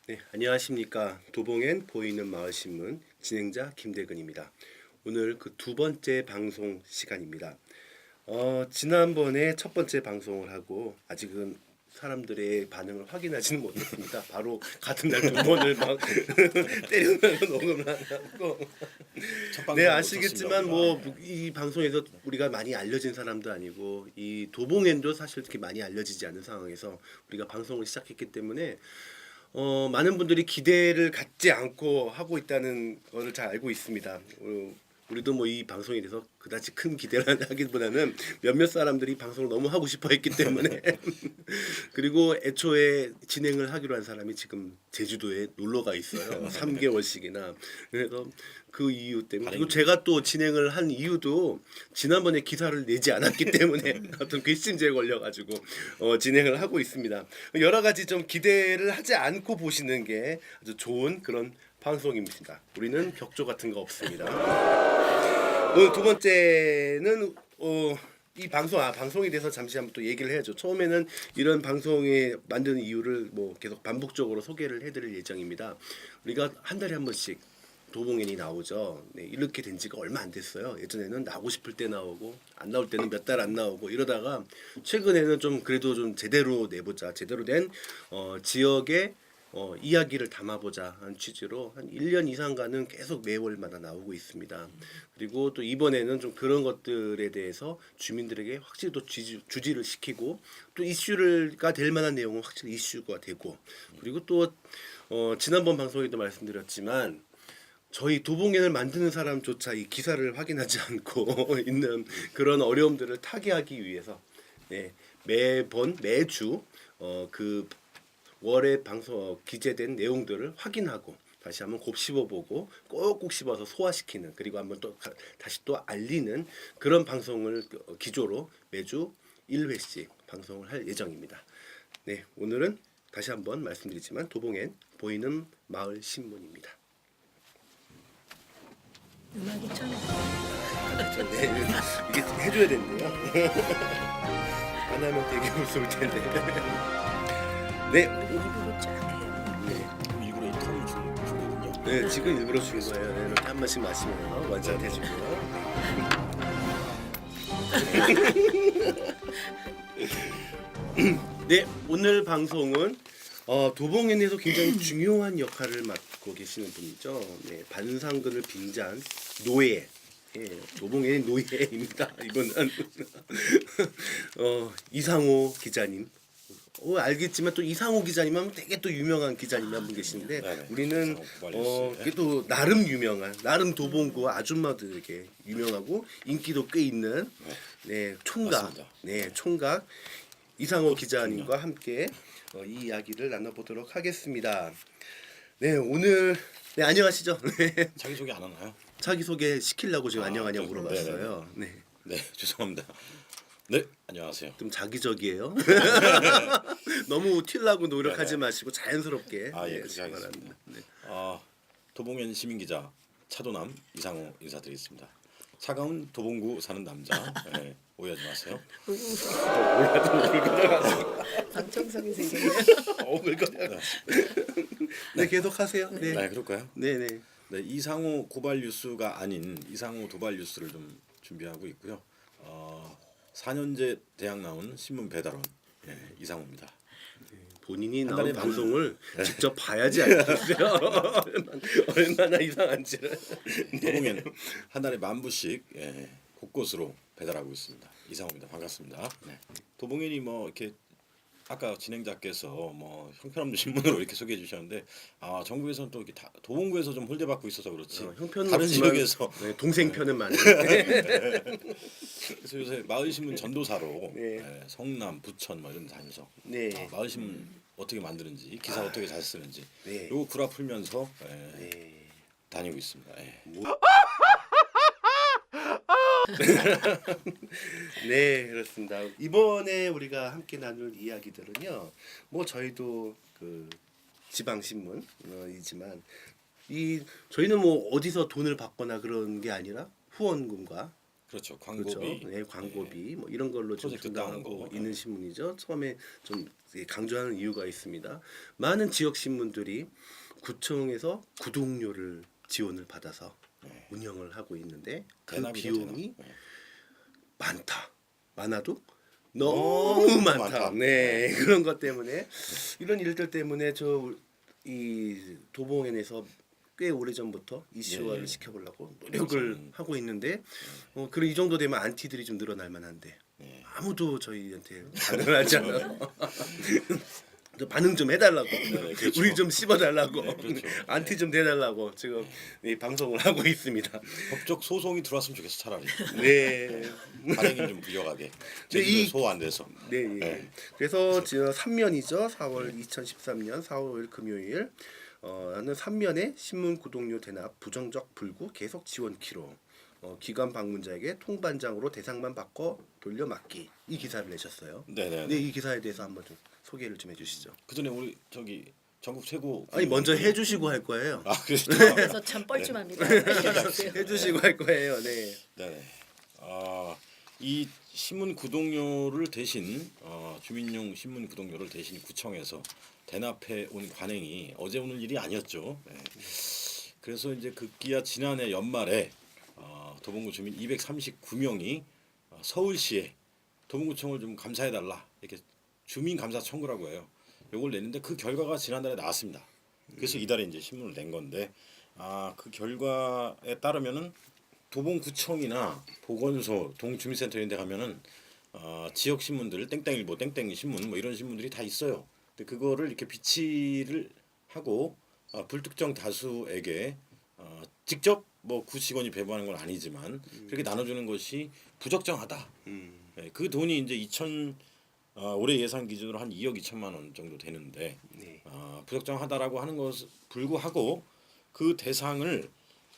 네, 안녕하십니까. 도봉엔 보이는 마을 신문 진행자 김대근입니다. 오늘 그 두 번째 방송 시간입니다. 지난번에 첫 번째 방송을 하고 아직은 사람들의 반응을 확인하지는 못했습니다. 바로 같은 날 두 번을 막 때려서 녹음을 하고. 네, 아시겠지만 뭐 이 방송에서 우리가 많이 알려진 사람도 아니고 이 도봉엔도 사실 그렇게 많이 알려지지 않은 상황에서 우리가 방송을 시작했기 때문에 많은 분들이 기대를 갖지 않고 하고 있다는 것을 잘 알고 있습니다. 우리도 뭐 이 방송에 대해서 그다지 큰 기대를 하기보다는 몇몇 사람들이 방송을 너무 하고 싶어 했기 때문에 그리고 애초에 진행을 하기로 한 사람이 지금 제주도에 놀러 가 있어요. 3개월씩이나. 그래서 그 이유 때문에 그리고 제가 또 진행을 한 이유도 지난번에 기사를 내지 않았기 때문에 어떤 괘씸죄에 걸려가지고 진행을 하고 있습니다. 여러 가지 좀 기대를 하지 않고 보시는 게 아주 좋은 그런 방송입니다. 우리는 격조 같은 거 없습니다. 오늘 두 번째는 이 방송에 대해서 잠시 한번 또 얘기를 해야죠. 처음에는 이런 방송에 만드는 이유를 뭐 계속 반복적으로 소개를 해드릴 예정입니다. 우리가 한 달에 한 번씩 도봉엔이 나오죠. 네, 이렇게 된 지가 얼마 안 됐어요. 예전에는 나오고 싶을 때 나오고 안 나올 때는 몇 달 안 나오고 이러다가 최근에는 좀 그래도 좀 제대로 내보자. 제대로 된 지역의 이야기를 담아보자 한 취지로 한 1년 이상간은 계속 매월마다 나오고 있습니다. 그리고 또 이번에는 좀 그런 것들에 대해서 주민들에게 확실히 또 주지를 시키고 또 이슈가 될 만한 내용은 확실히 이슈가 되고 그리고 또 지난번 방송에도 말씀드렸지만 저희 도봉엔을 만드는 사람조차 이 기사를 확인하지 않고 있는 그런 어려움들을 타개하기 위해서 네, 매주 그 월에 방송 기재된 내용들을 확인하고 다시 한번 곱씹어보고 꼭꼭 씹어서 소화시키는 그리고 한번 또 다시 또 알리는 그런 방송을 기조로 매주 1회씩 방송을 할 예정입니다. 네, 오늘은 다시 한번 말씀드리지만 도봉엔 보이는 마을 신문입니다. 음악이 참 네, 이게 해줘야 되는데요. 안 하면 되게 무서울 텐데. 네, 일부러 쫙 해요. 일부러 이 텀을 주거든요. 네, 지금 일부러 준 거예요. 네, 이렇게 한 번씩 마시면 완전해지고요. 네, 오늘 방송은 도봉엔에서 굉장히 중요한 역할을 맡고 계시는 분이죠. 네, 반상근을 빙자한 노예. 예, 도봉엔의 노예입니다. 이분은 이상호 기자님. 알겠지만 또 이상호 기자님은 되게 또 유명한 기자님이 한 분 계시는데 네네. 우리는 이상호 고발뉴스. 그게 또 나름 유명한 나름 도봉구 아줌마들에게 유명하고 인기도 꽤 있는 네 총각 맞습니다. 네 총각 이상호 기자님과 함께 이 이야기를 나눠보도록 하겠습니다. 네 오늘 네 안녕하시죠? 네 자기소개 안 하나요? 자기 소개 시키려고 지금 안녕하냐 좀, 물어봤어요. 네. 네, 죄송합니다. 네, 안녕하세요. 좀 자기적이에요. 너무 튀려고 노력하지 네네. 마시고 자연스럽게 아, 예, 네, 그렇게 하시기 하겠습니다. 바랍니다. 네. 도봉엔 시민기자 차도남 이상호 인사드리겠습니다. 차가운 도봉구 사는 남자. 네, 오해하지 마세요. 방청석이 생겼네요. 오글거려. 네 계속 하세요. 네. 네, 그럴까요? 네네. 네, 이상호 고발 뉴스가 아닌 이상호 도발 뉴스를 좀 준비하고 있고요. 4년제 대학 나온 신문 배달원 이상호입니다. 본인이 한 나온 달에 방송을 직접 봐야지 알겠어요. 얼마나 이상한지를. 도봉엔 한 달에 10,000부씩 곳곳으로 배달하고 있습니다. 이상호입니다. 반갑습니다. 네. 도봉엔이 뭐 이렇게 아까 진행자께서 뭐 형편없는 신문으로 이렇게 소개해 주셨는데 전국에서는 또 이렇게 도봉구에서 좀 홀대받고 있어서 그렇지 형편은 다른 없지만, 지역에서 네, 동생 편은 많은데. 그래서 요새 마을신문 전도사로 네. 성남, 부천 뭐 이런 데 다니면서 네. 마을신문 어떻게 만드는지 기사 어떻게 잘 쓰는지 네. 요거 구라 풀면서 네. 다니고 있습니다. 예. 네 그렇습니다. 이번에 우리가 함께 나눌 이야기들은요. 뭐 저희도 그 지방 신문이지만 이 저희는 뭐 어디서 돈을 받거나 그런 게 아니라 후원금과 그렇죠. 그렇죠. 광고비. 네, 광고비 뭐 이런 걸로 좀 프로젝트 따온 주장하고 거. 있는 신문이죠. 처음에 좀 강조하는 이유가 있습니다. 많은 지역 신문들이 구청에서 구독료를 지원을 받아서 운영을 하고 있는데 그 대납이죠, 비용이 대납. 네. 많아도 너무 많다. 많다. 네, 그런 것 때문에 이런 일들 때문에 저 이 도봉현에서 꽤 오래 전부터 이슈화를 네. 시켜보려고 노력을 그렇죠. 하고 있는데 그런 이 정도 되면 안티들이 좀 늘어날 만한데 네. 아무도 저희한테 반응을 하지 않아요. 저 반응 좀 해달라고 그렇죠. 우리 좀 씹어달라고 네, 그렇죠. 안티 좀 대달라고 지금 이 방송을 하고 있습니다. 법적 소송이 들어왔으면 좋겠어 차라리. 네. 발행이 좀 부족하게. 이- 제주도 소화 안 돼서. 네, 예. 네. 그래서 지금 3면이죠. 4월 2013년 4월 5일 금요일 하는 3면에 신문 구독료 대납 부정적 불구 계속 지원 키로 기관 방문자에게 통반장으로 대상만 바꿔 돌려막기 이 기사를 내셨어요. 네네. 네, 이 기사에 대해서 한번 좀 소개를 좀 해주시죠. 그 전에 우리 저기 전국 최고. 아니 먼저 해주시고 할 거예요. 아 그렇죠. 그래서 참 뻘쭘합니다. 해주시고 할 거예요. 네. 네네. 이 신문 구독료를 대신 주민용 신문 구독료를 대신 구청에서 대납해 온 관행이 어제 오늘 일이 아니었죠. 네. 그래서 이제 급기야 지난해 연말에 도봉구 주민 239명이 서울시에 도봉구청을 좀 감사해달라 이렇게 주민 감사 청구라고 해요. 요걸 냈는데 그 결과가 지난달에 나왔습니다. 그래서 이달에 이제 신문을 낸 건데 그 결과에 따르면은 도봉구청이나 보건소, 동주민센터 이런 데 가면은 지역 신문들 땡땡일보, 땡땡 신문 뭐 이런 신문들이 다 있어요. 근데 그거를 이렇게 비치를 하고 불특정 다수에게 직접 뭐 구직원이 배부하는 건 아니지만 그렇게 나눠주는 것이 부적정하다. 네, 그 돈이 이제 올해 예산 기준으로 한 2억 2천만 원 정도 되는데 네. 부적정하다라고 하는 것을 불구하고 그 대상을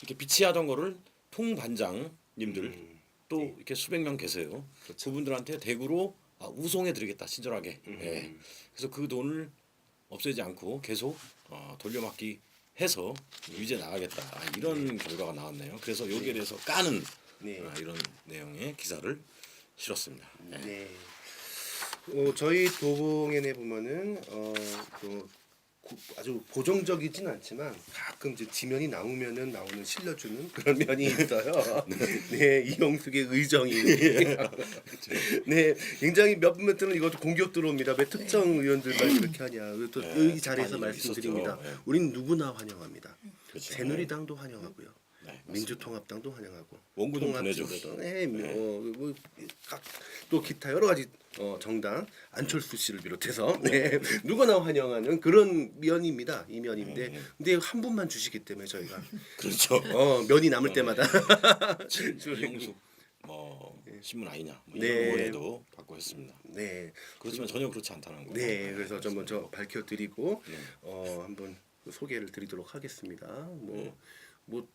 이렇게 비치하던 거를 통반장님들 또 이렇게 수백 명 계세요. 그분들한테 대구로 우송해 드리겠다 친절하게. 예. 그래서 그 돈을 없애지 않고 계속 돌려막기 해서 유지해 나가겠다 이런 결과가 나왔네요. 그래서 여기에 대해서 까는 네. 이런 내용의 기사를 실었습니다. 네. 저희 도봉엔에 보면은 아주 고정적이진 않지만 가끔 이제 지면이 나오면은 실려주는 그런 면이 있어요. 네, 이영숙의 의정이. 네, 굉장히 몇 분들은 이것도 공격 들어옵니다. 왜 특정 의원들만 이렇게 하냐. 또 이 자리에서 많이 말씀드립니다. 있었죠. 네. 우린 누구나 환영합니다. 그렇죠. 새누리당도 환영하고요. 네, 맞습니다. 민주통합당도 환영하고 원구 좀 보내줘. 네, 또 기타 여러 가지 정당 안철수 씨를 비롯해서 네, 누구나 환영하는 그런 면입니다. 이 면인데 근데 한 분만 주시기 때문에 저희가 그렇죠. 면이 남을 때마다 이영숙 뭐 신문 아니냐 뭐 네. 이런 의원에도 받고 했습니다. 네, 그렇지만 전혀 그렇지 않다는 거. 네, 그래서 좀 먼저 밝혀드리고 네. 한번 소개를 드리도록 하겠습니다. 뭐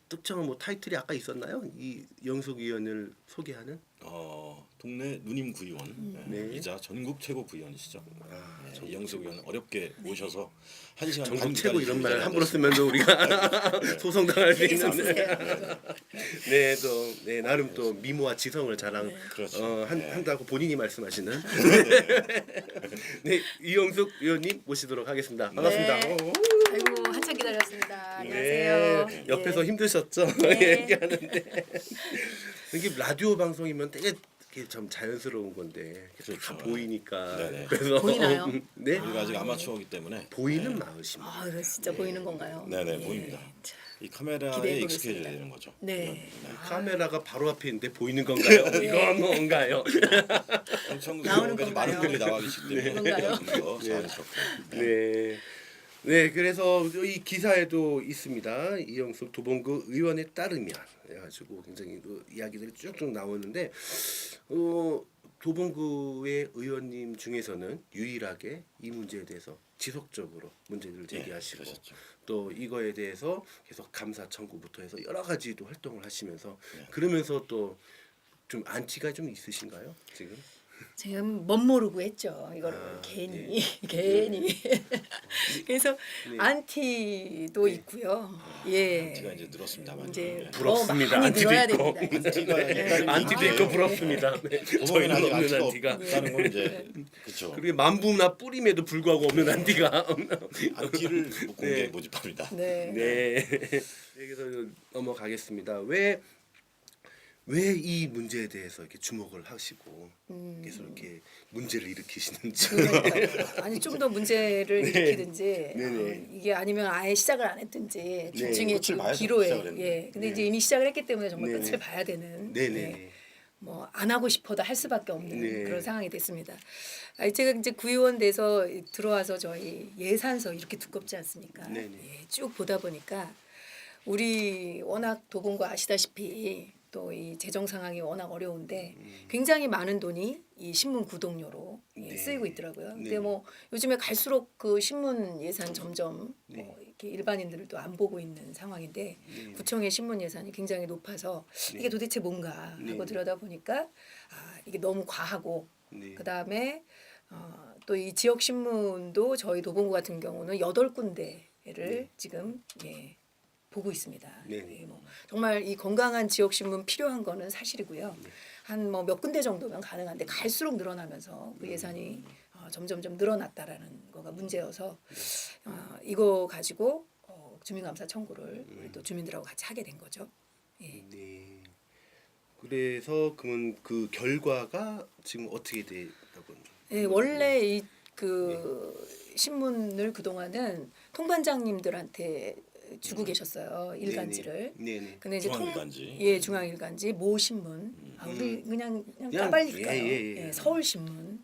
특정한 뭐 타이틀이 아까 있었나요? 이 영숙 의원을 소개하는 동네 누님 구의원 네. 이자 전국 최고 구의원이시죠. 전국 이영숙 의원 어렵게 모셔서 1시간 전국 반 최고 이런 말 기다리고 함부로 쓰면도 우리가 소송당할 수 되게 있는데 섭섭해요. 네, 또 나름 또 미모와 지성을 자랑 그렇죠. 한다고 본인이 말씀하시는 네, 이영숙 의원님 모시도록 하겠습니다. 반갑습니다. 네. 오. 아이고 한참 기다렸습니다. 네, 안녕하세요. 옆에서 네. 힘드셨죠? 네. 얘기하는데 이게 라디오 방송이면 되게 이게 좀 자연스러운 건데 다 그렇죠. 보이니까 네네. 그래서 보이나요? 네, 우리가 아직 아마추어이기 때문에 보이는 마으십니다. 아, 이거 진짜 보이는 건가요? 네네 보입니다. 자, 이 카메라에 기대해 익숙해져야 보겠습니다. 되는 거죠. 네. 카메라가 바로 앞에 있는데 보이는 건가요? 이건 뭔가요? 엄청 나오는 많은 건가요? 분들이 나와 계시기 때문에 그런가요? 더 자연스럽고. 네. 네, 그래서 이 기사에도 있습니다. 이영숙 도봉구 의원에 따르면 해가지고 굉장히 그 이야기들이 쭉쭉 나오는데 도봉구의 의원님 중에서는 유일하게 이 문제에 대해서 지속적으로 문제를 제기하시고 그러셨죠. 또 이거에 대해서 계속 감사 청구부터 해서 여러 가지도 활동을 하시면서 그러면서 또 좀 안티가 좀 있으신가요 지금? 지금 멋모르고 했죠. 이거를 괜히 괜히. 그래서 네. 안티도 있고요. 예. 안티가 이제 늘었습니다만. 이제 예. 부럽습니다. 더 많이 안티도 늘어야 있고. 됩니다. 이제. 안티가 옛날에는 안티도 이제 있고 부럽습니다. 네. 도봉에는 저희는 아직 없는 안티가 안티가. 없다는 건 이제 그렇죠. 그리고 만부나 뿌림에도 불구하고 없는 안티가. 안티를 공개 네. 모집합니다. 네. 네. 그래서 넘어가겠습니다. 왜 이 문제에 대해서 이렇게 주목을 하시고 계속 이렇게 문제를 일으키시는지. 그러니까요. 아니 좀 더 문제를 네. 일으키든지 네네. 이게 아니면 아예 시작을 안 했든지 둘 네. 중에 끝을 지금 봐야죠, 기로에 시작을 했는데. 예. 근데 네. 이제 이미 시작을 했기 때문에 정말 네네. 끝을 봐야 되는 네네. 예. 뭐 안 하고 싶어도 할 수밖에 없는 네. 그런 상황이 됐습니다. 제가 이제 구의원 돼서 들어와서 저희 예산서 이렇게 두껍지 않습니까? 네네. 예, 쭉 보다 보니까 우리 워낙 도봉구 아시다시피 또 이 재정 상황이 워낙 어려운데 굉장히 많은 돈이 이 신문 구독료로 네. 쓰이고 있더라고요. 근데 네. 뭐 요즘에 갈수록 그 신문 예산 점점 네. 이렇게 일반인들도 안 보고 있는 상황인데 구청의 신문 예산이 굉장히 높아서 이게 도대체 뭔가 하고 네. 들여다 보니까 이게 너무 과하고 네. 그다음에 또 이 지역 신문도 저희 도봉구 같은 경우는 8군데를 지금 보고 있습니다. 네. 뭐 정말 이 건강한 지역 신문 필요한 거는 사실이고요. 한 뭐 몇 군데 정도면 가능한데 갈수록 늘어나면서 그 예산이 점점점 늘어났다라는 거가 문제여서 이거 가지고 주민감사 청구를 우리 또 주민들하고 같이 하게 된 거죠. 예. 네. 그래서 그러면 그 결과가 지금 어떻게 되다고? 예, 원래 이 그 신문을 그동안은 통반장님들한테 주고 계셨어요. 일간지를. 네네. 근데 이제 중앙일간지. 예, 중앙일간지 모 신문. 우리 그냥 그냥, 까발릴까요? 예. 서울신문.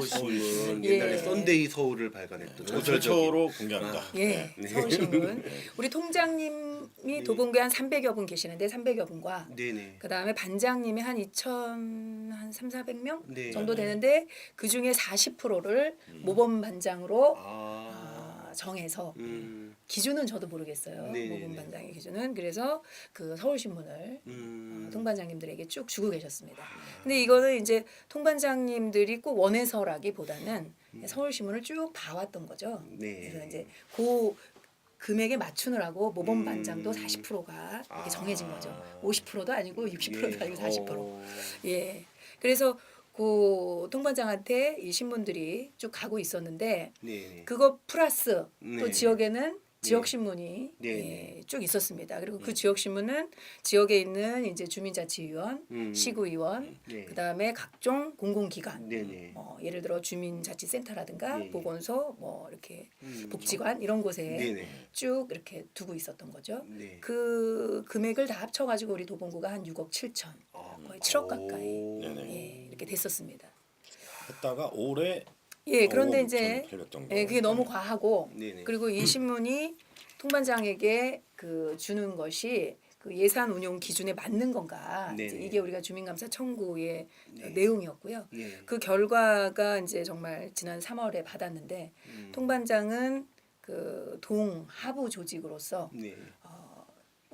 서울신문 예. 옛날에 썬데이 서울을 발간했던 저 최초로 공개합니다. 예, 네. 서울신문. 우리 통장님이 도봉구에 한 300여 분 계시는데 300여 분과 네네. 그다음에 반장님이 한 2,000한 3,400명 네. 정도 되는데 그 중에 40%를 모범 반장으로 정해서 기준은 저도 모르겠어요. 네네네. 모범 반장의 기준은 그래서 그 서울신문을 통반장님들에게 쭉 주고 계셨습니다. 근데 이거는 이제 통반장님들이 꼭 원해서라기보다는 서울신문을 쭉 봐왔던 거죠. 네. 그래서 이제 그 금액에 맞추느라고 모범 반장도 40%가 이렇게 정해진 거죠. 50%도 아니고 60%도 아니고 40%. 예. 그래서 그 통반장한테 이 신문들이 쭉 가고 있었는데 네. 그거 플러스 네. 또 지역에는 지역 신문이 네. 쭉 있었습니다. 그리고 그 지역 신문은 지역에 있는 이제 주민자치위원, 시구위원, 네. 그다음에 각종 공공기관, 네네. 예를 들어 주민자치센터라든가 네. 보건소, 뭐 이렇게 복지관 이런 곳에 네네. 쭉 이렇게 두고 있었던 거죠. 네. 그 금액을 다 합쳐가지고 우리 도봉구가 한 6억 7천, 거의 7억 가까이 네네. 이렇게 됐었습니다. 했다가 올해 예, 그런데 5억 이제 6,800 정도. 그게 너무 과하고 네네. 그리고 이 신문이 통반장에게 그 주는 것이 그 예산 운용 기준에 맞는 건가? 네네. 이제 이게 우리가 주민감사 청구의 내용이었고요. 네. 그 결과가 이제 정말 지난 3월에 받았는데 통반장은 그 동 하부 조직으로서 네.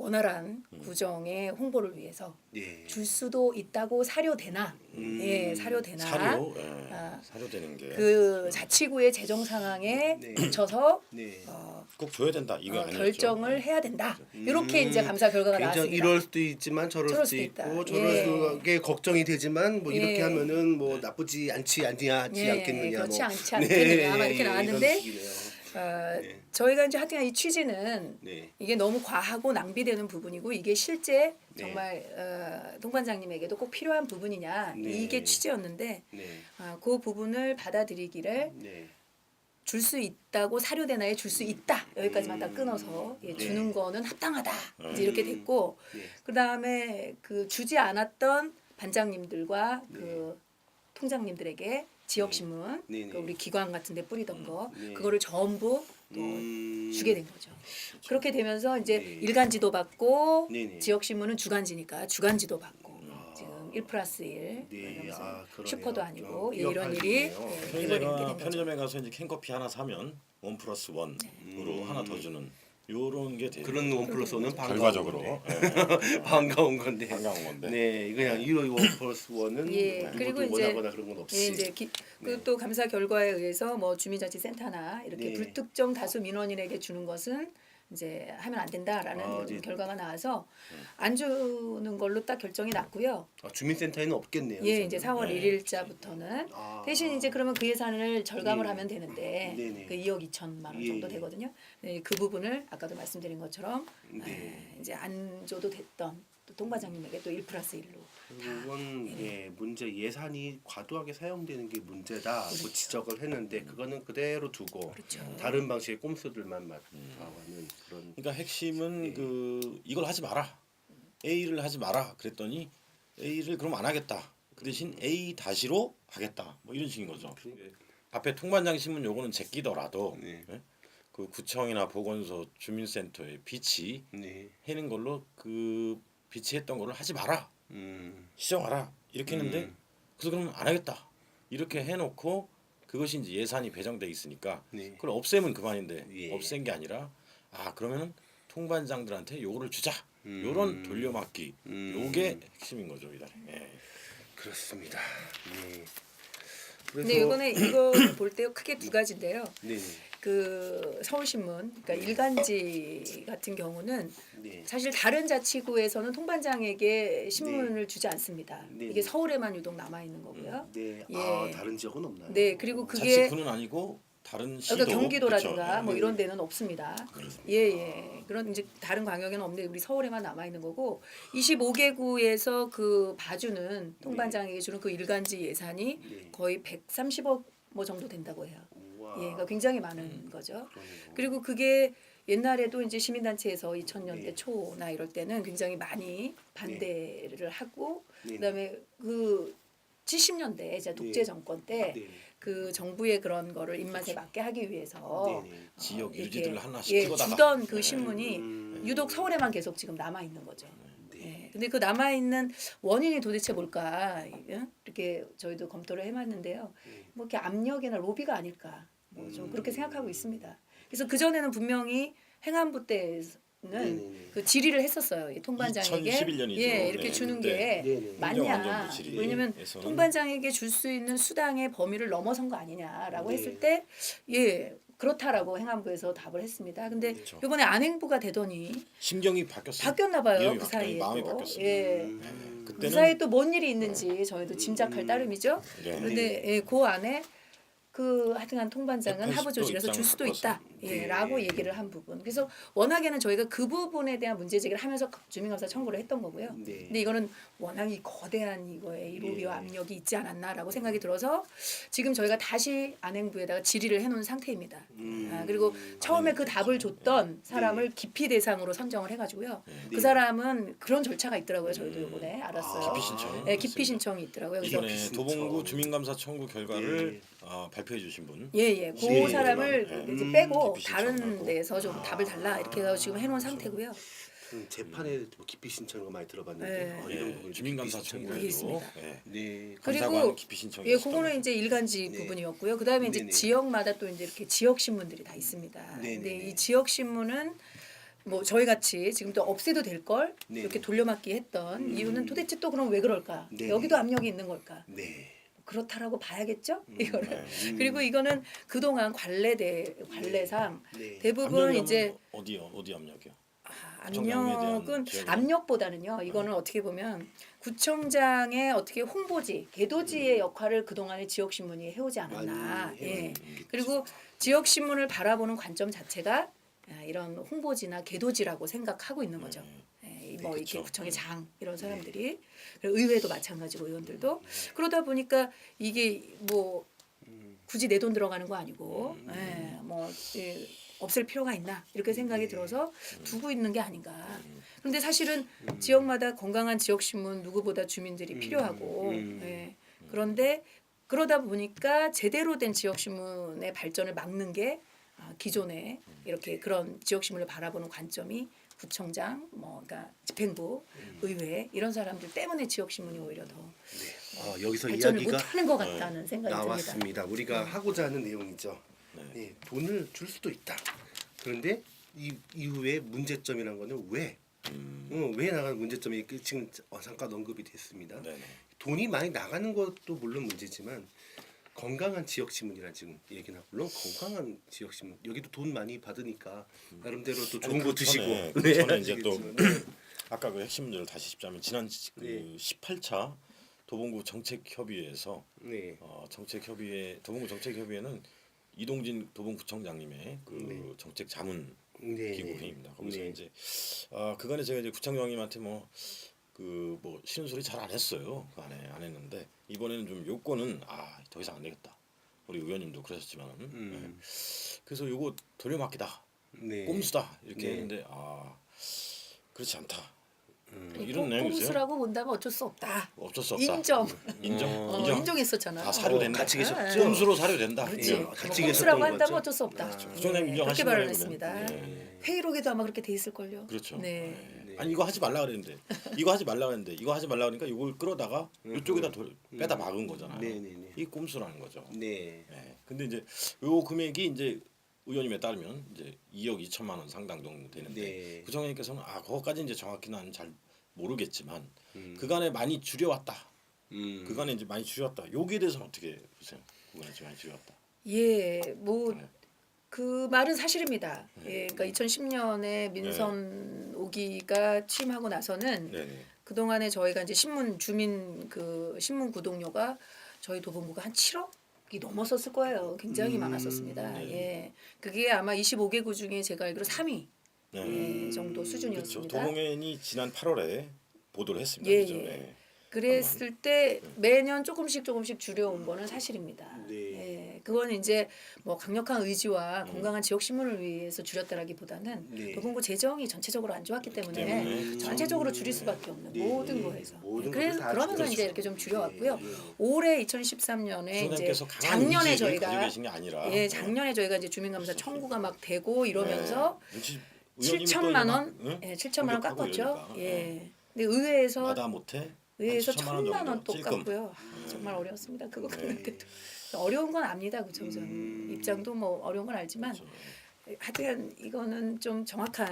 원활한 구정의 홍보를 위해서 네. 줄 수도 있다고 사료되나? 예, 사료되나? 사료, 아, 사료되는 게 꼭 그 자치구의 재정 상황에 네. 맞춰서 네. 줘야 된다 이거 아니었죠? 결정을 해야 된다. 이렇게 이제 감사 결과가 굉장히 나왔습니다. 이럴 수도 있지만 저럴 저럴 수도 수도 있고 있다. 저럴 예. 수게 걱정이 되지만 뭐 이렇게 예. 하면은 뭐 나쁘지 않겠느냐 그렇지 뭐. 않지 않겠느냐 막 이렇게 이런 나왔는데 식이네요. 저희가 이제 하여튼 이 취지는 네. 이게 너무 과하고 낭비되는 부분이고 이게 실제 네. 정말 동반장님에게도 꼭 필요한 부분이냐 네. 이게 취지였는데 네. 그 부분을 받아들이기를 네. 줄 수 있다고 사료대나에 줄 수 있다 여기까지만 딱 끊어서 주는 거는 합당하다 이제 이렇게 됐고 네. 그 다음에 그 주지 않았던 반장님들과 그 통장님들에게 지역 신문 네, 네. 그 우리 기관 같은데 뿌리던 거 네. 그거를 전부 또 주게 된 거죠. 그렇게 되면서 이제 네. 일간지도 받고 네, 네. 지역 신문은 주간지니까 주간지도 받고 지금 1+1 네. 이러면서 그러네요. 슈퍼도 아니고 이거 이런 일이 발전이네요. 해버리게 된 편의점에 거죠. 편의점에 가서 이제 캔커피 하나 사면 1+1으로 하나 더 주는 요런 게 되게 그런 원 플러스 원은 결과적으로 반가운 건데. 반가운 건데. 네, 그냥 이 원 플러스 원은 예, 누구도 그리고 이제 원하거나 그런 건 없이. 예, 이제 그또 감사 결과에 의해서 뭐 주민자치센터나 이렇게 네. 불특정 다수 민원인에게 주는 것은 이제 하면 안 된다라는 네. 결과가 나와서 안 주는 걸로 딱 결정이 났고요. 주민센터에는 없겠네요. 예, 이제는. 이제 4월 네. 1일자부터는 대신 이제 그러면 그 예산을 절감을 네. 하면 되는데 네네. 그 2억 2천만 원 정도 예. 되거든요. 네, 그 부분을 아까도 말씀드린 것처럼 네. 이제 안 줘도 됐던 또 통과장님에게 또 1+1로 그건 문제 예산이 과도하게 사용되는 게 문제다고 그렇죠. 지적을 했는데 그거는 그대로 두고 그렇죠. 다른 방식의 꼼수들만 나오는 그런. 그러니까 핵심은 네. 그 이걸 하지 마라. A를 하지 마라. 그랬더니 A를 그럼 안 하겠다. 그 대신 A 다시로 하겠다. 뭐 이런 식인 거죠. 앞에 통반장 신문 요거는 제끼더라도 네. 예? 그 구청이나 보건소, 주민센터에 비치 네. 해는 걸로 그 비치했던 거를 하지 마라. 시정하라. 이렇게 했는데 그래서 그러면 안 하겠다. 이렇게 해놓고 그것이 이제 예산이 배정돼 있으니까 네. 그걸 없애면 그만인데 예. 없앤 게 아니라 그러면은 통반장들한테 요거를 주자. 요런 돌려막기. 요게 핵심인 거죠, 이달에. 예. 그렇습니다. 네. 근데 이번에 이거 볼 때 크게 두 가지인데요. 네. 그 서울신문, 그러니까 일간지 같은 경우는 네. 사실 다른 자치구에서는 통반장에게 신문을 주지 않습니다. 네. 이게 서울에만 유독 남아 있는 거고요. 네. 예. 다른 지역은 없나요? 네, 그리고 그게 자치구는 아니고 다른 시도 그러니까 경기도라든가 그쵸? 뭐 예. 이런 데는 없습니다. 예. 그런 이제 다른 광역에는 없는데 우리 서울에만 남아 있는 거고 25개구에서 그 봐주는 통반장에게 주는 그 일간지 예산이 네. 거의 130억 뭐 정도 된다고 해요. 우와. 예, 그러니까 굉장히 많은 거죠. 그러네요. 그리고 그게 옛날에도 이제 시민단체에서 2000년대 네. 초나 이럴 때는 굉장히 많이 반대를 하고 네. 그다음에 그 70년대 이제 독재 네. 정권 때 네. 그 정부의 그런 거를 입맛에 맞게 하기 위해서 네네. 지역 이렇게, 유지들을 하나씩 예, 찍어다가 주던 그 신문이 음. 유독 서울에만 계속 지금 남아 있는 거죠. 네. 예. 근데 그 남아 있는 원인이 도대체 뭘까? 예? 이렇게 저희도 검토를 해봤는데요. 뭐 이렇게 압력이나 로비가 아닐까? 뭐 좀 그렇게 생각하고 있습니다. 그래서 그 전에는 분명히 행안부 때는 네네네. 그 질의를 했었어요. 이 통반장에게 2011년이죠. 예, 이렇게 네, 주는 그때. 게 네네. 맞냐? 행정안전부 질의에서는 왜냐면 통반장에게 줄 수 있는 수당의 범위를 넘어선 거 아니냐라고 네. 했을 때 예. 그렇다라고 행안부에서 답을 했습니다. 근데 그렇죠. 이번에 안행부가 되더니 심경이 바뀌었어요. 바뀌었나 봐요. 이름이 그 바뀌었어요. 사이에 마음이 또. 바뀌었어요. 예. 그 그때는 사이에 또 뭔 일이 있는지 저희도 짐작할 따름이죠. 네. 그런데 예, 그 안에 그 하여튼간 통반장은 180도 하부 조직에서 줄 수도 있다. 예, 라고 얘기를 한 부분. 그래서 워낙에는 저희가 그 부분에 대한 문제 제기를 하면서 주민감사 청구를 했던 거고요. 네. 근데 이거는 워낙 이 거대한 이거에 이 로비와 압력이 있지 않았나라고 생각이 들어서 지금 저희가 다시 안행부에다가 질의를 해놓은 상태입니다. 그리고 처음에 그 답을 줬던 사람을 기피 대상으로 선정을 해가지고요. 그 사람은 그런 절차가 있더라고요. 저희도 이번에 알았어요. 기피 신청. 네, 기피 신청이 있더라고요. 그래서 이번에 기피 도봉구 신청. 주민감사 청구 결과를 네. 발표해 주신 분. 예, 그 네. 사람을 네. 이제 빼고 기피 다른 신청하고. 데에서 좀 답을 달라 이렇게 해서 지금 해놓은 상태고요. 재판에 뭐 기피 신청을 많이 들어봤는데 네. 이런 예, 부분이 주민감사 기피 신청이 청구에도 알겠습니다. 예. 네. 감사관 그리고 기피 신청이 예, 있었던 그거는 거죠. 이제 일간지 네. 부분이었고요. 그다음에 이제 네네. 지역마다 또 이제 이렇게 지역 신문들이 다 있습니다. 네네. 근데 이 지역 신문은 뭐 저희 같이 지금 또 없애도 될 걸 네네. 이렇게 돌려막기 했던 이유는 도대체 또 그럼 왜 그럴까? 네네. 여기도 압력이 있는 걸까? 네. 그렇다라고 봐야겠죠? 이거를. 네. 그리고 이거는 그동안 관례상 네. 대부분 압력이 이제 어디 압력이요? 구청장에 대한 압력은 지역이- 압력보다는요. 이거는 어떻게 보면 구청장의 어떻게 홍보지, 개도지의 역할을 그동안에 지역 신문이 해오지 않았나. 많이 예. 해왔겠죠. 그리고 지역 신문을 바라보는 관점 자체가 이런 홍보지나 개도지라고 생각하고 있는 거죠. 뭐 이렇게 그쵸. 구청의 장 이런 사람들이 그리고 의회도 마찬가지고 의원들도 그러다 보니까 이게 뭐 굳이 내 돈 들어가는 거 아니고 뭐 없앨 필요가 있나 이렇게 생각이 들어서 두고 있는 게 아닌가. 그런데 사실은 지역마다 건강한 지역 신문 누구보다 주민들이 필요하고 그런데 그러다 보니까 제대로 된 지역 신문의 발전을 막는 게 기존에 이렇게 그런 지역 신문을 바라보는 관점이 구청장, 뭐 그러니까 집행부, 의회 이런 사람들 때문에 지역 신문이 오히려 더 여기서 발전을 이야기가 못하는 것 같다는 생각이 듭니다. 나왔습니다. 우리가 하고자 하는 내용이죠. 네, 돈을 줄 수도 있다. 그런데 이후에 문제점이란 거는 왜 나가는 문제점이 지금 잠깐 언급이 됐습니다. 네네. 돈이 많이 나가는 것도 물론 문제지만 건강한 지역 신문이라 지금 얘기나 물론 건강한 지역 신문 여기도 돈 많이 받으니까 나름대로 또 좋은 거 드시고 저는 이제 또 아시겠지만. 아까 그 핵심 문제를 다시 짚자면 지난 그 네. 18차 도봉구 정책협의회에서 네. 정책협의회 도봉구 정책협의회는 이동진 도봉구청장님의 그 정책 자문 네. 기구 회의입니다. 거기서 네. 이제 그간에 제가 이제 구청장님한테 뭐 싫은 소리 잘 안 했어요. 그 안에 안 했는데 이번에는 좀 요건은 더 이상 안 되겠다. 우리 의원님도 그러셨지만은 네. 그래서 요거 돌려막기다, 네. 꼼수다 이렇게 네. 했는데 그렇지 않다. 뭐 아니, 이런 내용이세요. 꼼수라고 본다면 어쩔 수 없다. 어쩔 수 없다. 인정. 인정. 인정했었잖아. 다 사료된다. 같이 계셨죠? 꼼수로 사료된다. 그렇지. 예, 뭐 같이 꼼수라고 계셨던 한다면 거죠? 어쩔 수 없다. 구청장님 그렇게 인정하시는 발언했습니다. 거네요, 그러면. 회의록에도 아마 그렇게 돼 있을 걸요. 그렇죠. 네. 네. 아니 이거 하지 말라 그랬는데 이거 하지 말라 그랬는데 이거 하지 말라 그러니까 이걸 끌어다가 이쪽에다 빼다 막은 거잖아요. 네네네. 이 꼼수라는 거죠. 네. 네. 근데 이제 요 금액이 이제 의원님에 따르면 이제 2억 2천만 원 상당 정도 되는데 네. 구청장님께서는 그거까지 이제 정확히 나는 잘 모르겠지만 그간에 많이 줄여왔다. 그간에 이제 많이 줄였다. 여기에 대해서는 어떻게 보세요? 그간에 좀 많이 줄였다. 예, 뭐 네. 그 말은 사실입니다. 예, 그러니까 2010년에 민선 5기가 취임하고 나서는 네네. 그 동안에 저희가 이제 주민 신문 구독료가 저희 도봉구가 한 7억이 넘었었을 거예요. 굉장히 많았었습니다. 네. 예, 그게 아마 25개구 중에 제가 알기로 3위 정도 그렇죠. 수준이었습니다. 도봉엔이 지난 8월에 보도를 했습니다. 예, 그죠? 예. 네. 그랬을 때 매년 조금씩 줄여온 거는 사실입니다. 네. 예, 그거는 이제 뭐 강력한 의지와 건강한 지역 신문을 위해서 줄였다라기보다는 네. 도봉구 재정이 전체적으로 안 좋았기 때문에 때문에 전체적으로 줄일 수밖에 없는 네. 모든 거에서. 모든 그래서 것을 다 그러면서 줄였죠. 이제 이렇게 좀 줄여왔고요. 네. 올해 2013년에 이제 부장님께서 강한 작년에 의지를 가지고 저희가 계신 게 아니라 작년에 저희가 이제 주민감사 청구가 막 되고 이러면서 눈치- 7천만 원, 응? 7천만 원 공격하고 깎았죠. 이러니까. 예. 근데 의회에서 마다 못해 의회에서 7천만 원 1,000만 원 정도 또 찔끔. 깎고요. 정말 어려웠습니다. 그거 네. 그런데도 어려운 건 압니다. 구청장 입장도 뭐 어려운 건 알지만 그렇죠. 하여튼 이거는 좀 정확한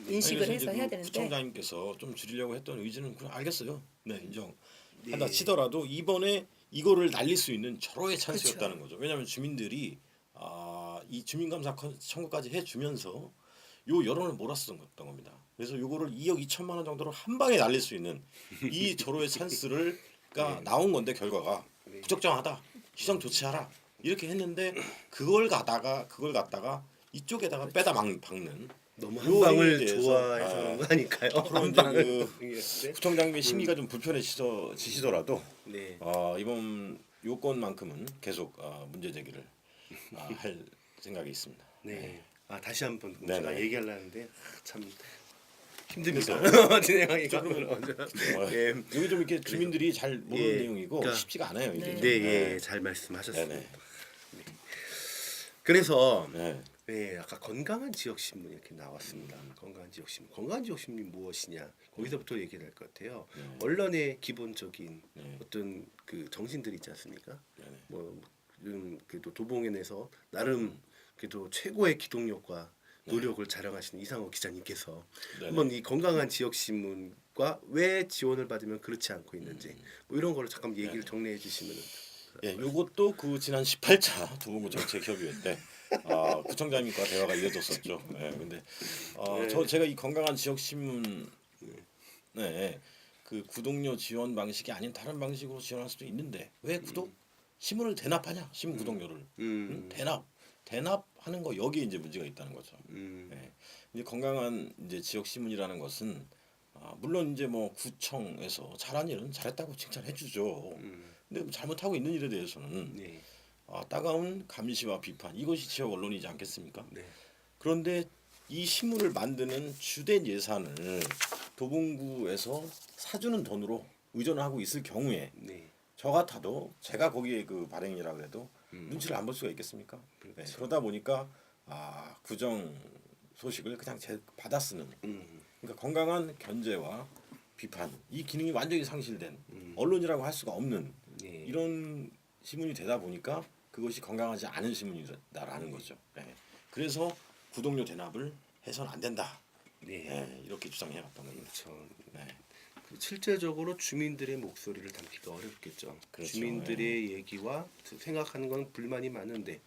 아니, 인식을 그래서 해서 이제 해야 그 되는데 구청장님께서 좀 줄이려고 했던 의지는 그냥 알겠어요. 네 인정한다 치더라도 이번에 이거를 날릴 수 있는 절호의 찬스였다는 거죠. 왜냐하면 주민들이 이 주민감사 청구까지 해주면서 요 여론을 몰았었던 겁니다. 그래서 요거를 2억 2천만 원 정도로 한 방에 날릴 수 있는 이 절호의 찬스가 나온 건데 결과가 부적정하다, 시정 조치하라 이렇게 했는데 그걸 갖다가 이쪽에다가 빼다 박는 너무 요 한 방을 행위에 대해서, 좋아해서 그런 거 아닐까요? 앞으로 한 이제 방을. 구청장님의 심리가 좀 불편해지시더라도 네. 이번 요건만큼은 계속 문제 제기를 할 생각이 있습니다. 네. 다시 한번 네, 제가 네. 얘기하려는데 참 힘듭니다. 진행하기가. 예. 여기 좀 이렇게 주민들이 잘 모르는 예. 내용이고 그러니까- 쉽지가 않아요. 이게. 네, 예, 잘 말씀하셨습니다. 네네. 그래서 네. 네, 아까 건강한 지역 신문 이렇게 나왔습니다. 건강한 지역 신문. 건강한 지역 신문이 무엇이냐? 거기서부터 얘기를 할 것 같아요. 언론의 기본적인 네. 어떤 그 정신들이 있지 않습니까? 네네. 뭐 그래도 도봉엔에서 나름 그래도 최고의 기동력과 노력을 자랑하시는 이상호 기자님께서 네네. 한번 이 건강한 지역 신문과 왜 지원을 받으면 그렇지 않고 있는지 뭐 이런 거를 잠깐 얘기를 정리해 주시면. 예, 요것도 그 지난 18차 도봉구 정책협의회 때 구청장님과 대화가 이어졌었죠. 예, 근데 제가 이 건강한 지역 신문 그 구독료 지원 방식이 아닌 다른 방식으로 지원할 수도 있는데 왜 신문을 대납하냐? 신문 구독료를 대납하는 거 여기에 이제 문제가 있다는 거죠. 예. 이제 건강한 이제 지역 신문이라는 것은 물론 이제 뭐 구청에서 잘한 일은 잘했다고 칭찬해 주죠. 근데 뭐 잘못하고 있는 일에 대해서는 네. 따가운 감시와 비판 이것이 지역 언론이지 않겠습니까? 네. 그런데 이 신문을 만드는 주된 예산을 도봉구에서 사주는 돈으로 의존하고 있을 경우에 네. 저 같아도 제가 거기에 그 발행이라고 해도 눈치를 안 볼 수가 있겠습니까? 네, 그러다 보니까 구정 소식을 그냥 받아 쓰는 그러니까 건강한 견제와 비판 이 기능이 완전히 상실된 언론이라고 할 수가 없는 네. 이런 신문이 되다 보니까 그것이 건강하지 않은 신문이다라는 거죠. 네. 그래서 구독료 대납을 해서는 안 된다. 네. 예, 이렇게 주장해 왔던 겁니다. 그렇죠. 네. 그 실제적으로 주민들의 목소리를 담기가 어렵겠죠. 그렇죠. 주민들의 얘기와 생각하는 건 불만이 많은데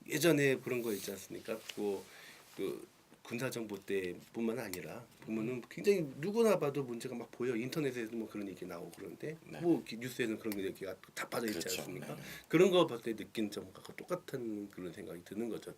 예전에 그런 거 있지 않습니까? 그 군사정부 때뿐만 아니라 보면은 굉장히 누구나 봐도 문제가 막 보여. 인터넷에도 뭐 그런 얘기 나오고 그런데 네. 뭐 이렇게 뉴스에는 그런 얘기가 다 빠져 있지 그렇죠. 않습니까? 네. 그런 거 봤을 때 느낀 점과 똑같은 그런 생각이 드는 거죠.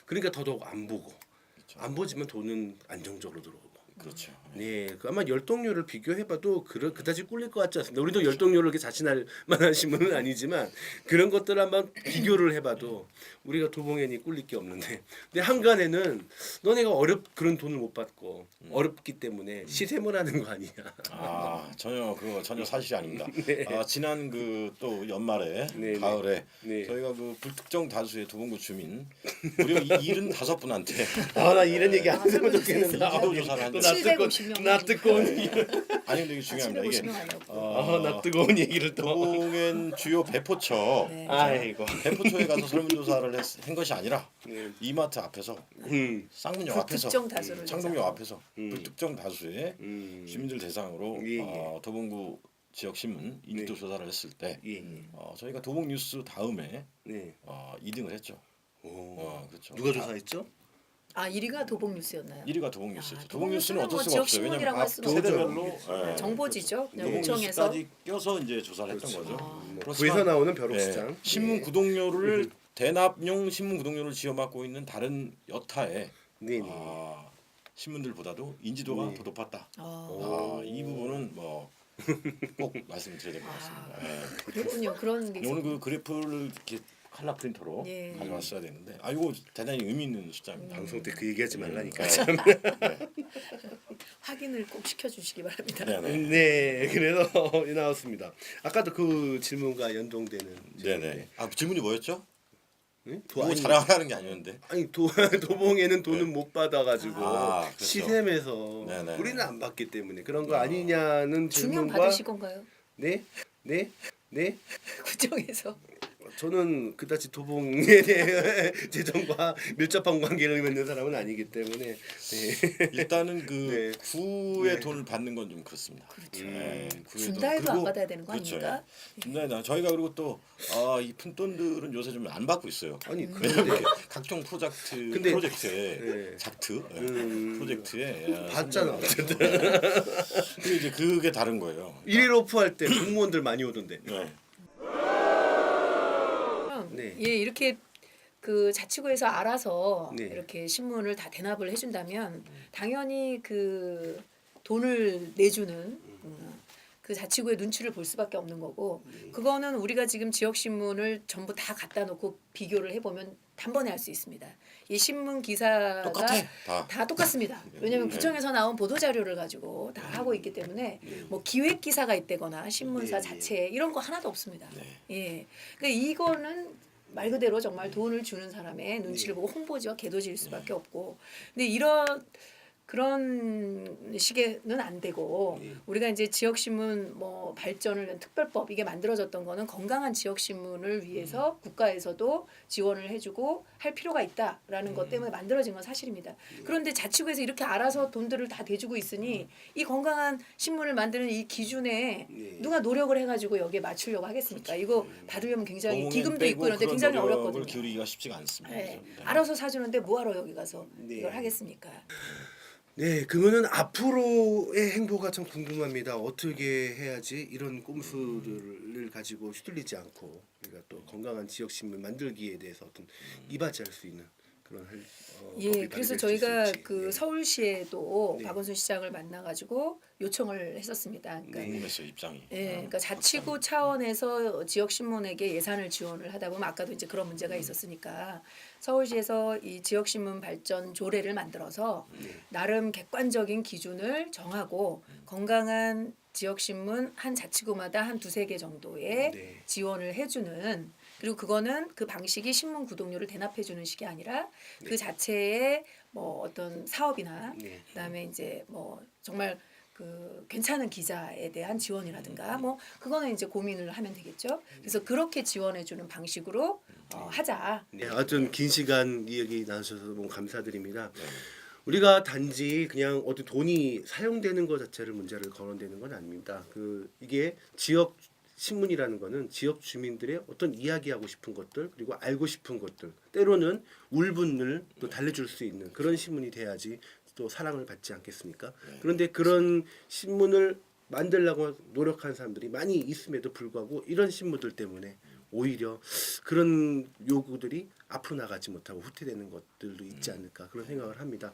그러니까 더더욱 안 보고 그렇죠. 안 보지만 돈은 안정적으로 들어오고. 그렇죠. 네, 그 아마 열동료를 비교해봐도 그다지 꿀릴 것 같지 않습니다. 우리도 열동료를 이렇게 자신할 만한 신문은 아니지만 그런 것들 한번 비교를 해봐도 우리가 도봉현이 꿀릴 게 없는데, 근데 한간에는 너네가 그런 돈을 못 받고 어렵기 때문에 시샘을 하는 거 아니냐. 아 전혀 전혀 사실이 아닙니다. 네. 지난 그 또 연말에 네, 가을에 네. 저희가 그 불특정 다수의 도봉구 주민 무려 75분한테 아, 나 이런 얘기 안 아, 하면 설문 좋겠는데. 인지도 조사를 한 나 뜨거, 750 나 뜨거운, 아니 근데 이게 중요합니다. 이게 750명 아니었고. 나 뜨거운 얘기를 또. 도봉엔 주요 배포처 네. 아이고. 배포처에 가서 설문조사를 한 것이 아니라 네. 이마트 앞에서 쌍문역 앞에서 불특정 다수를 창동역 대상으로. 앞에서 불특정 다수의 주민들 대상으로 예, 예. 도봉구 지역 신문 인지도 조사를 했을 때 예, 예. 저희가 도봉 뉴스 다음에 네. 2등을 했죠. 오. 그렇죠. 누가 조사했죠? 아 1위가 도봉뉴스였나요? 1위가 도봉 뉴스죠. 아, 도봉 뉴스는 어쩔 뭐 수가 지역 없어요. 신문이라고 왜냐면 할 수는 없죠. 세대별로 정보지죠. 그냥 도봉 구청에서 뉴스까지 껴서 이제 조사를 했던 거죠. 뭐 그렇지만, 구에서 나오는 벼룩시장. 네, 신문 구독료를 대납용 신문 구독료를 지어받고 있는 다른 여타의 네, 네. 신문들보다도 인지도가 네. 더 높았다. 아, 이 부분은 뭐 꼭 말씀드려야 될 것 같습니다. 그렇군요. 그런 게 오늘 그 그래프를 이렇게 컬러 프린터로 예. 가져왔어야 되는데 이거 대단히 의미 있는 숫자입니다. 방송 때 그 얘기하지 말라니까. 확인을 꼭 시켜주시기 바랍니다. 네네. 네, 그래서 나왔습니다. 아까도 그 질문과 연동되는 네네. 질문이 뭐였죠? 네? 뭐 자랑하는 게 아니었는데. 아니 도봉에는 돈을 못 받아가지고 그렇죠. 시샘에서 네네. 우리는 안 받기 때문에 그런 거 아니냐는 중형 질문과 받으실 건가요? 네, 네, 네. 구청에서. 저는 그다지 도봉에 대해 재정과 밀접한 관계를 맺는 사람은 아니기 때문에 네. 일단은 그 네. 구의 돈을 받는 건 좀 그렇습니다. 그렇죠. 구의 준다 해도 안 받아야 되는 거 그렇죠. 아닙니까? 준다 저희가 그리고 또 이 푼돈들은 요새 좀 안 받고 있어요. 아니 왜냐면 그런데 각종 근데- 프로젝트에 네. 작트 음. 프로젝트에 받잖아 어쨌든 근데 이제 그게 다른 거예요. 1일 오프할 때 공무원들 많이 오던데. 네. 네. 예, 이렇게 그 자치구에서 알아서 네. 이렇게 신문을 다 대납을 해준다면 당연히 그 돈을 내주는 그 자치구의 눈치를 볼 수밖에 없는 거고 그거는 우리가 지금 지역 신문을 전부 다 갖다 놓고 비교를 해보면 단번에 알 수 있습니다. 이 신문 기사가 똑같아 다. 똑같습니다. 왜냐하면 구청에서 나온 보도 자료를 가지고 다 하고 있기 때문에 뭐 기획 기사가 있다거나 신문사 네, 자체 이런 거 하나도 없습니다. 네. 예, 그러니까 이거는 말 그대로 정말 돈을 주는 사람의 눈치를 보고 홍보지와 개도질 수밖에 없고, 근데 그런 식에는 안 되고 우리가 이제 지역 신문 뭐 발전을 위한 특별법 이게 만들어졌던 거는 건강한 지역 신문을 위해서 국가에서도 지원을 해주고 할 필요가 있다라는 것 때문에 만들어진 건 사실입니다. 그런데 자치구에서 이렇게 알아서 돈들을 다 대주고 있으니 이 건강한 신문을 만드는 이 기준에 누가 노력을 해가지고 여기에 맞추려고 하겠습니까? 이거 받으려면 굉장히 도봉엔 기금도 있고 빼고 그런데 그런 굉장히 노력을 어렵거든요. 기울이기가 쉽지가 않습니다. 네. 네. 알아서 사주는데 뭐하러 여기 가서 네. 이걸 하겠습니까? 네, 그러면은 앞으로의 행보가 참 궁금합니다. 어떻게 해야지 이런 꼼수들을 가지고 휘둘리지 않고 우리가 또 건강한 지역 신문 만들기에 대해서 어떤 이바지할 수 있는 그런 예, 법이 그래서 발의될 수 저희가 있을지. 그 네. 서울시에도 네. 박원순 시장을 만나가지고 요청을 했었습니다. 그러니까 궁금했어요 입장이. 예, 그러니까 자치구 차원에서 지역 신문에게 예산을 지원을 하다 보면 아까도 이제 그런 문제가 있었으니까 서울시에서 이 지역 신문 발전 조례를 만들어서 나름 객관적인 기준을 정하고 건강한 지역 신문 한 자치구마다 한 두세 개 정도의 네. 지원을 해주는, 그리고 그거는 그 방식이 신문 구독료를 대납해주는 식이 아니라 그 자체의 뭐 어떤 사업이나 네. 그다음에 이제 뭐 정말 그 괜찮은 기자에 대한 지원이라든가 뭐 그거는 이제 고민을 하면 되겠죠. 그래서 그렇게 지원해주는 방식으로 하자. 네, 하여튼 긴 시간 이 얘기 나누셔서 너무 감사드립니다. 우리가 단지 그냥 어디 돈이 사용되는 것 자체를 문제를 거론되는 건 아닙니다. 이게 지역 신문이라는 거는 지역 주민들의 어떤 이야기하고 싶은 것들 그리고 알고 싶은 것들 때로는 울분을 또 달래줄 수 있는 그런 신문이 돼야지 또 사랑을 받지 않겠습니까? 그런데 그런 신문을 만들려고 노력한 사람들이 많이 있음에도 불구하고 이런 신문들 때문에 오히려 그런 요구들이 앞으로 나가지 못하고 후퇴되는 것들도 있지 않을까 그런 생각을 합니다.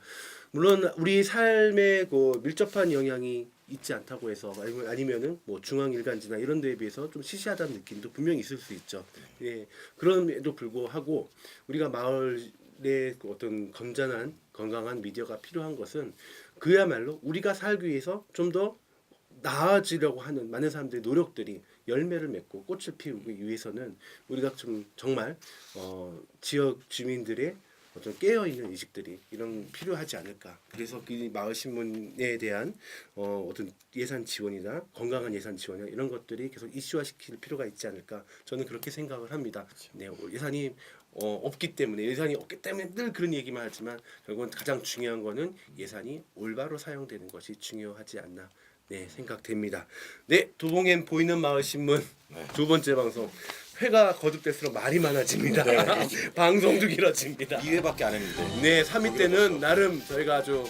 물론 우리 삶에 그 밀접한 영향이 있지 않다고 해서 아니면은 뭐 중앙일간지나 이런 데에 비해서 좀 시시하다는 느낌도 분명히 있을 수 있죠. 예, 그럼에도 불구하고 우리가 마을에 그 어떤 건전한 건강한 미디어가 필요한 것은 그야말로 우리가 살기 위해서 좀 더 나아지려고 하는 많은 사람들의 노력들이 열매를 맺고 꽃을 피우기 위해서는 우리가 좀 정말 지역 주민들의 어떤 깨어 있는 의식들이 이런 필요하지 않을까. 그래서 그 마을 신문에 대한 어떤 예산 지원이나 건강한 예산 지원이나 이런 것들이 계속 이슈화시킬 필요가 있지 않을까. 저는 그렇게 생각을 합니다. 네, 예산이 없기 때문에 늘 그런 얘기만 하지만 결국은 가장 중요한 거는 예산이 올바로 사용되는 것이 중요하지 않나. 네, 생각됩니다. 네, 도봉엔 보이는 마을 신문 두 번째 방송. 회가 거듭될수록 말이 많아집니다. 방송도 길어집니다. 2회밖에 안 했는데. 네, 3위 때는 나름 저희가 아주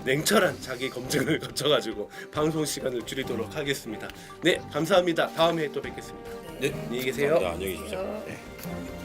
냉철한 자기 검증을 거쳐가지고 방송 시간을 줄이도록 하겠습니다. 네, 감사합니다. 다음에 또 뵙겠습니다. 네, 안녕히 계세요. 감사합니다. 안녕히 계십시오. 어, 네.